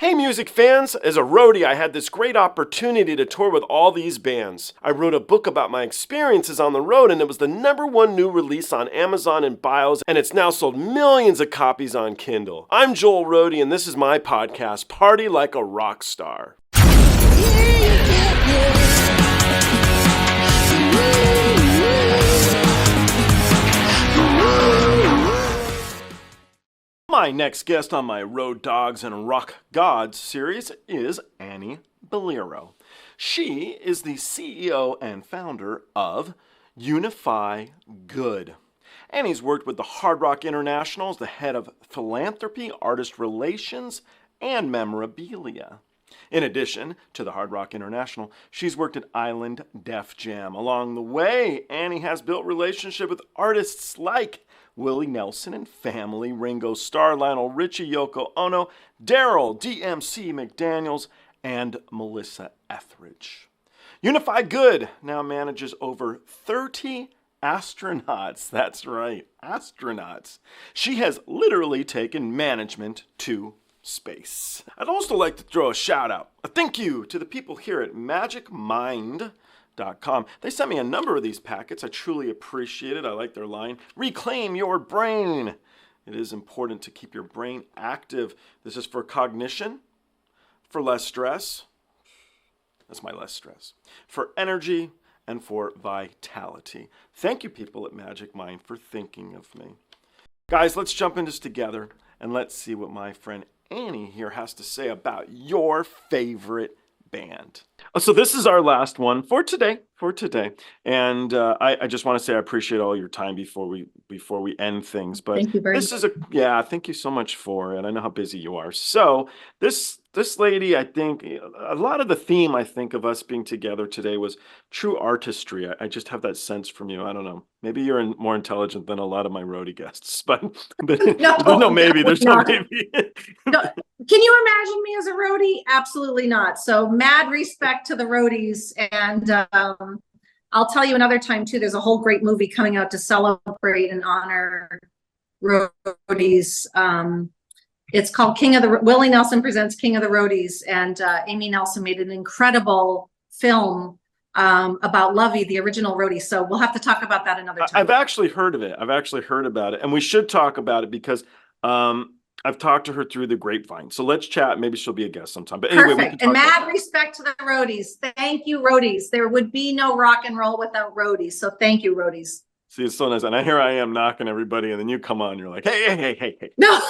Hey music fans, as a roadie I had this great opportunity to tour with all these bands. I wrote a book about my experiences on the road and it was the #1 new release on Amazon and Bios and it's now sold millions of copies on Kindle. I'm Joel Roadie and this is my podcast, Party Like a Rock Star. My next guest on my Road Dogs and Rock Gods series is Annie Balliro. She is the CEO and founder of Uniphigood. Annie's worked with the Hard Rock International as the head of philanthropy, artist relations, and memorabilia. In addition to the Hard Rock International, she's worked at Island Def Jam. Along the way, Annie has built relationships with artists like Willie Nelson Family, Ringo Starr, Lionel Richie, Yoko Ono, Darryl, DMC, McDaniels, and Melissa Etheridge. Uniphigood now manages over 30 astronauts. That's right, astronauts. She has literally taken management to space. I'd also like to throw a shout out, a thank you to the people here at MagicMind.com. They sent me a number of these packets. I truly appreciate it. I like their line, reclaim your brain. It is important to keep your brain active. This is for cognition, for less stress. That's my less stress. For energy and for vitality. Thank you people at Magic Mind for thinking of me. Guys, let's jump into this together and let's see what my friend Annie here has to say about your favorite band. So this is our last one for today. And I just want to say I appreciate all your time before we end things. But thank you very much. Thank you so much for it. I know how busy you are. So this lady, I think a lot of the theme I think of us being together today was true artistry. I just have that sense from you. I don't know. Maybe you're more intelligent than a lot of my roadie guests, but there's no maybe. No, can you imagine me as a roadie? Absolutely not. So mad respect to the roadies. And I'll tell you another time too, there's a whole great movie coming out to celebrate and honor roadies. It's called Willie Nelson Presents King of the Roadies. And Amy Nelson made an incredible film about Lovey, the original roadie. So we'll have to talk about that another time. I've actually heard of it. I've actually heard about it. And we should talk about it because I've talked to her through the grapevine. So let's chat. Maybe she'll be a guest sometime. But anyway, perfect. And mad respect to the roadies. Thank you, roadies. There would be no rock and roll without roadies. So thank you, roadies. See, it's so nice. And here I am knocking everybody, and then you come on. You're like, hey. No.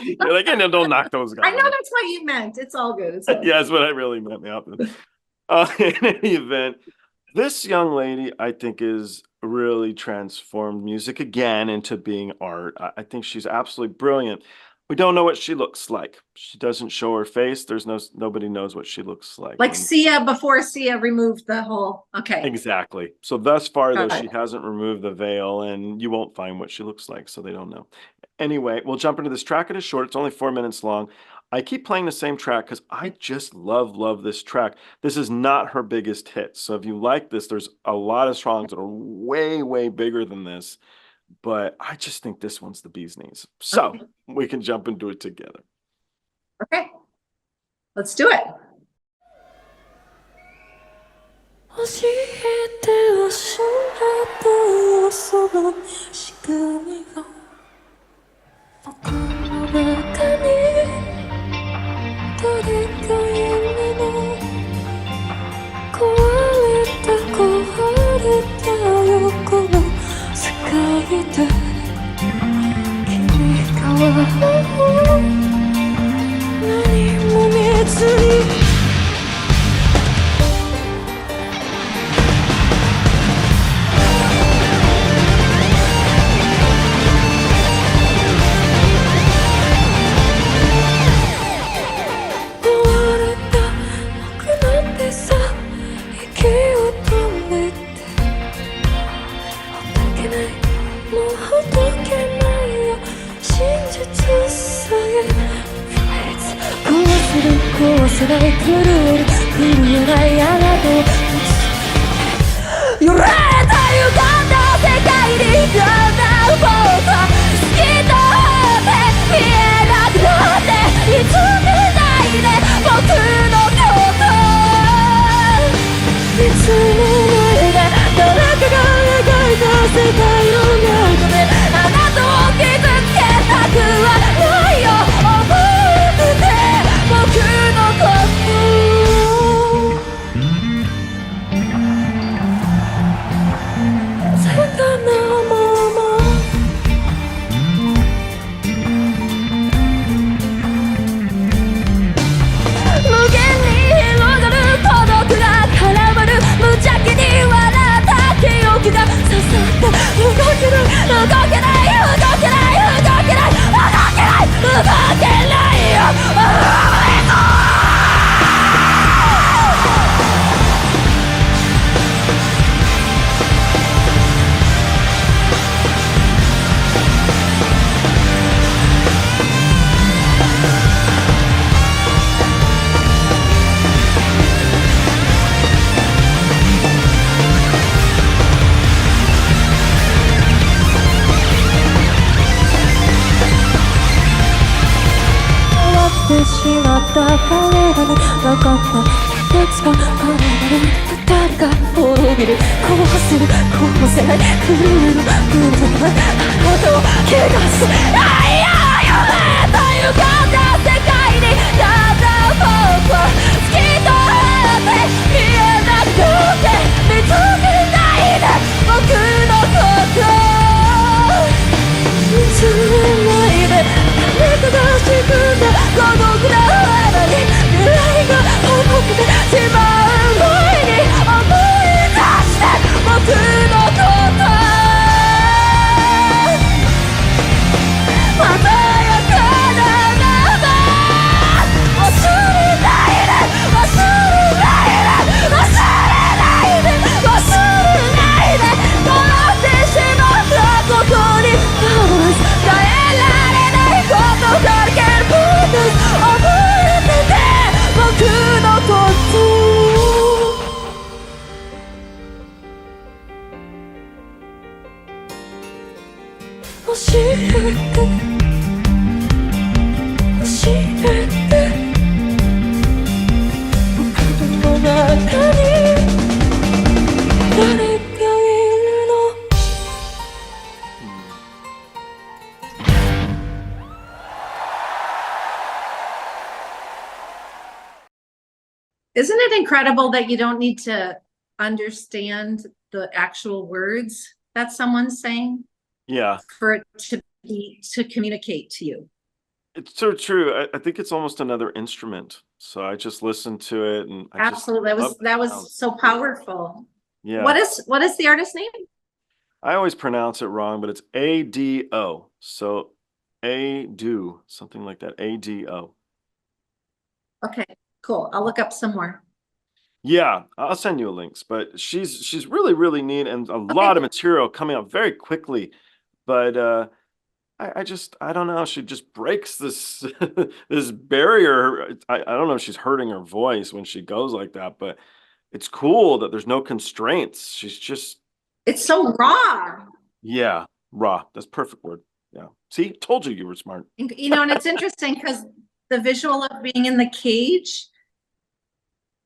You're like, hey, no, don't knock those guys. I know that's what you meant. It's all good. It's all good. Yeah, that's what I really meant. In any event, this young lady, I think, is really transformed music again into being art. I think she's absolutely brilliant. We don't know what she looks like. She doesn't show her face. Nobody knows what she looks like. Like Sia before Sia removed the whole, okay. Exactly. So thus far, though, she hasn't removed the veil, and you won't find what she looks like, so they don't know. Anyway, we'll jump into this track. It is short. It's only 4 minutes long. I keep playing the same track because I just love this track. This is not her biggest hit. So if you like this, there's a lot of songs that are way bigger than this. But I just think this one's the bee's knees. So we can jump into it together. Okay, let's do it. It's しまった彼らに分かったいつか彼らに二人が滅びるこうするこうせない震えの分度があなたを怪我す愛や夢というかった世界にただ僕は突き止めて見えなくて見つけないで僕のこと見つめないで正しくて孤独な花に未来が重くてしまう前に思い出して僕のこと鮮やかなまま忘れないで忘れないで忘れないで忘れないで変わってしまったことに変えられないことだけ覚えてて僕のこと教えて教えて僕の中に誰がいるのIsn't it incredible that you don't need to understand the actual words that someone's saying Yeah, for it to communicate to you? it's so true. I think it's almost another instrument. So I just listened to it and I just Absolutely. That love the was sound. so powerful. Yeah. What is the artist name? I always pronounce it wrong, but it's ADO. So ADO, something like that. ADO. Okay, cool. I'll look up some more. Yeah, I'll send you links, but she's really, really neat and a lot of material coming out very quickly. But I don't know. She just breaks this this barrier. I don't know if she's hurting her voice when she goes like that, but it's cool that there's no constraints. She's just It's so raw. yeah, raw. That's perfect word. Yeah. See, told you were smart. You know, and it's interesting because the visual of being in the cage,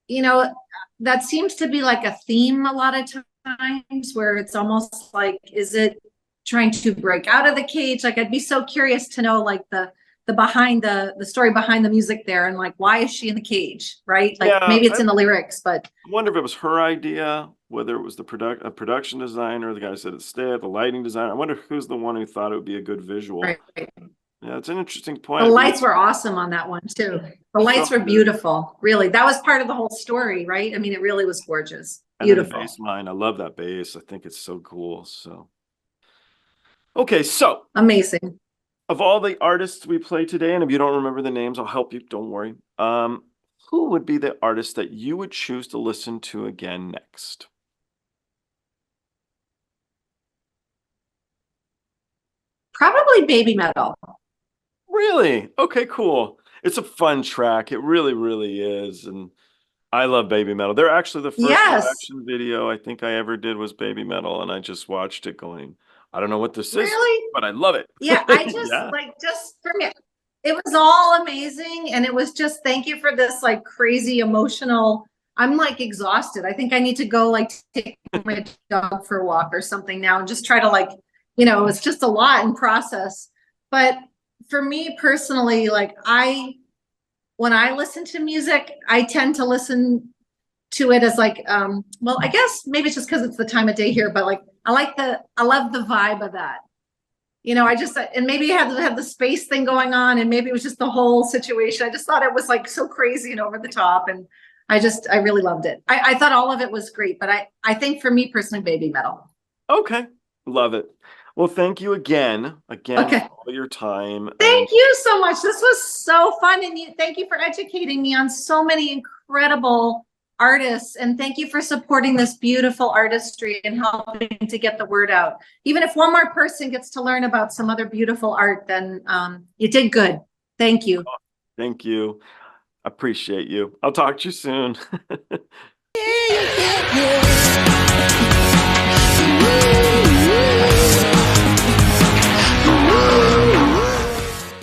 you know, that seems to be like a theme a lot of times where it's almost like, is it trying to break out of the cage? Like, I'd be so curious to know like the behind the story behind the music there and like, why is she in the cage? Right? Like Yeah, maybe it's in the lyrics, but I wonder if it was her idea, whether it was the production designer, the guy who said it stayed, the lighting designer. I wonder who's the one who thought it would be a good visual. right. Yeah, it's an interesting point. The lights were awesome on that one too. The lights were good. beautiful. Really, that was part of the whole story, right? I mean, it really was gorgeous. And then the Beautiful. bass line, I love that bass. I think it's so cool. So, okay, so Amazing. of all the artists we played today, and if you don't remember the names, I'll help you. Don't worry. Who would be the artist that you would choose to listen to again next? Probably Baby Metal. Really? Okay, cool. It's a fun track. It really, really is. And I love Baby Metal. They're actually the first Yes. action video I think I ever did was Baby Metal, and I just watched it going, I don't know what this is, Really? but I love it. Yeah, I just Yeah. just for me, it was all amazing. And it was just, thank you for this like crazy emotional. I'm like exhausted. I think I need to go like take my dog for a walk or something now and just try to like, you know, it's just a lot in process. But for me personally, like when I listen to music, I tend to listen to it as like, well, I guess maybe it's just because it's the time of day here, but like, I love the vibe of that. You know, and maybe I had to have the space thing going on and maybe it was just the whole situation. I just thought it was like so crazy and over the top. And I really loved it. I thought all of it was great, but I think for me personally, Baby Metal. Okay. Love it. Well, thank you again Okay. for all your time. Thank you so much. This was so fun. And thank you for educating me on so many incredible artists. And thank you for supporting this beautiful artistry and helping to get the word out. Even if one more person gets to learn about some other beautiful art, then you did good. Thank you. Thank you. Appreciate you. I'll talk to you soon.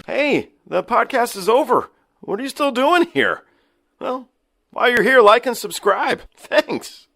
Hey, the podcast is over. What are you still doing here? Well, while you're here, like and subscribe. Thanks.